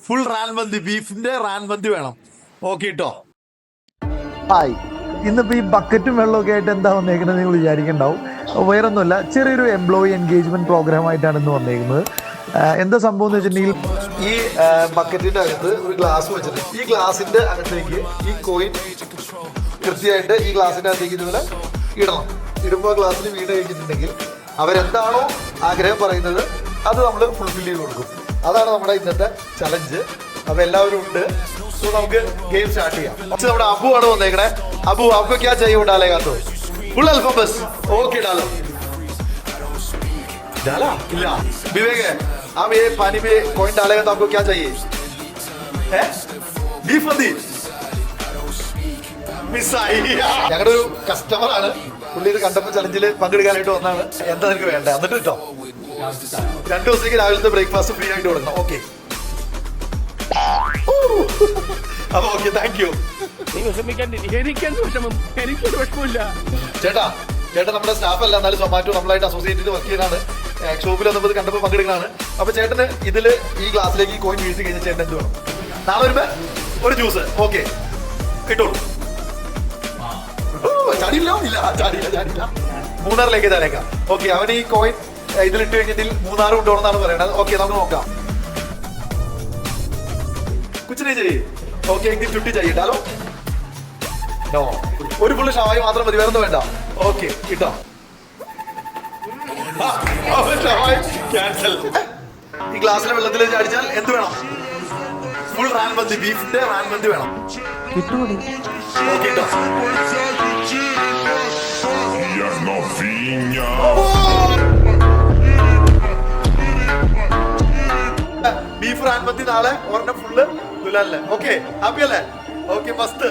Full Rann മന്തി, ബീഫിന്റെ റാൻ മന്തി വേണം. Okay കേട്ടോ. ഹായ്, ഇന്നിപ്പോ ഈ ബക്കറ്റും വെള്ളമൊക്കെ ആയിട്ട് എന്താ വന്നേക്കുന്നത് നിങ്ങൾ വിചാരിക്കണ്ടാവും. വേറൊന്നുമല്ല, ചെറിയൊരു എംപ്ലോയി എൻഗേജ്മെന്റ് പ്രോഗ്രാം ആയിട്ടാണ് ഇന്ന് വന്നേക്കുന്നത്. എന്താ സംഭവം എന്ന് വെച്ചിട്ടുണ്ടെങ്കിൽ, ഈ ബക്കറ്റിന്റെ അകത്ത് ഒരു ഗ്ലാസ് വെച്ചിട്ട് ഈ ഗ്ലാസിന്റെ അകത്തേക്ക് ഈ കോയിൻ കൃത്യമായിട്ട് ഈ ഗ്ലാസിന്റെ അകത്തേക്ക് ഇതുപോലെ ഇടണം. ഇടുമ്പോൾ ഗ്ലാസ്സിന് വീട് കഴിച്ചിട്ടുണ്ടെങ്കിൽ അവരെന്താണോ ആഗ്രഹം പറയുന്നത് അത് നമ്മൾ ഫുൾഫിൽ ചെയ്ത് കൊടുക്കും. അതാണ് നമ്മുടെ ഇന്നത്തെ ചലഞ്ച്. അപ്പൊ എല്ലാവരും ഉണ്ട്. സോ നമുക്ക് ഗെയിം സ്റ്റാർട്ട് ചെയ്യാം. നമ്മുടെ അബു ആണ് വന്നേക്കണേ. അബു, आपको क्या चाहिए वो डालेगा तो फुल अल्फा बस. ओके डालो. डाला इला विवेक है. आप ये पानी में कॉइन डालेगा तो आपको क्या चाहिए? है बीफ मती മിസ്സായി. ഞങ്ങളുടെ ഒരു കസ്റ്റമർ ആണ്. പുള്ളി ഇത് കണ്ടപ്പോൾ ചലഞ്ചിൽ പങ്കെടുക്കാനായിട്ട് വന്നാണ്. എന്താ നിനക്ക് വേണ്ട? എന്നിട്ട് കേട്ടോ 2 ദിവസത്തേക്ക് രാവിലത്തെ ബ്രേക്ക്ഫാസ്റ്റ് ഫ്രീ ആയിട്ട് കൊടുക്കണം. ഓക്കെ, അപ്പൊ ഓക്കെ, താങ്ക് യു. ചേട്ടാ നമ്മുടെ സ്റ്റാഫ് അല്ല, എന്നാലും സൊമാറ്റോ നമ്മളായിട്ട് അസോസിയേറ്റ് ചെയ്ത് വർക്ക് ചെയ്യുന്നതാണ്. ഷോപ്പിൽ വന്നപ്പോൾ ഇത് കണ്ടപ്പോൾ പങ്കെടുക്കുന്നതാണ്. അപ്പൊ ചേട്ടന് ഇതിൽ ഈ ഗ്ലാസ്സിലേക്ക് ഈ കോയിൻ വീഴ്ത്തി കഴിഞ്ഞാൽ ചേട്ടൻ എന്ത് വേണം? നാളെ വരുമ്പോ ഒരു ജ്യൂസ്. ഓക്കെ, കിട്ടോളൂ. ചാടിയില്ല, ചാടിയില്ല. മൂന്നാറിലേക്ക് തരേക്കാം. ഓക്കെ, അവൻ ഈ കോയിൻ ഇതിലിട്ട് കഴിഞ്ഞിട്ട് മൂന്നാർ കൊണ്ടുപോകണമെന്നാണ് പറയുന്നത്. ഓക്കെ, നമുക്ക് നോക്കാം. കുച്ചിനെ ചെയ്യേ. ഓക്കെ, എങ്കിൽ ചുട്ടി ചെയ്യട്ടോ. നോ, ഒരു ഫുള്ള് ഷവായി മാത്രം മതി, വേറൊന്നും വേണ്ട. ഓക്കെ, കിട്ടോ. ഈ ഗ്ലാസ്സിലെ വെള്ളത്തിൽ അടിച്ചാൽ എന്ത് വേണം? ഫുൾ റാൻ മന്തി, ബീഫിന്റെ റാൻ മന്തി വേണം. കിട്ടൂടി. ഓക്കെ, കിട്ടോ. ബീഫ് റാൻ മന്തി നാളെ ഒരെണ്ണം ഫുള്ള് ദുലാലല്ലേ. ഓക്കെ, ഹാപ്പി അല്ലേ? ഓക്കെ, മസ്ത്.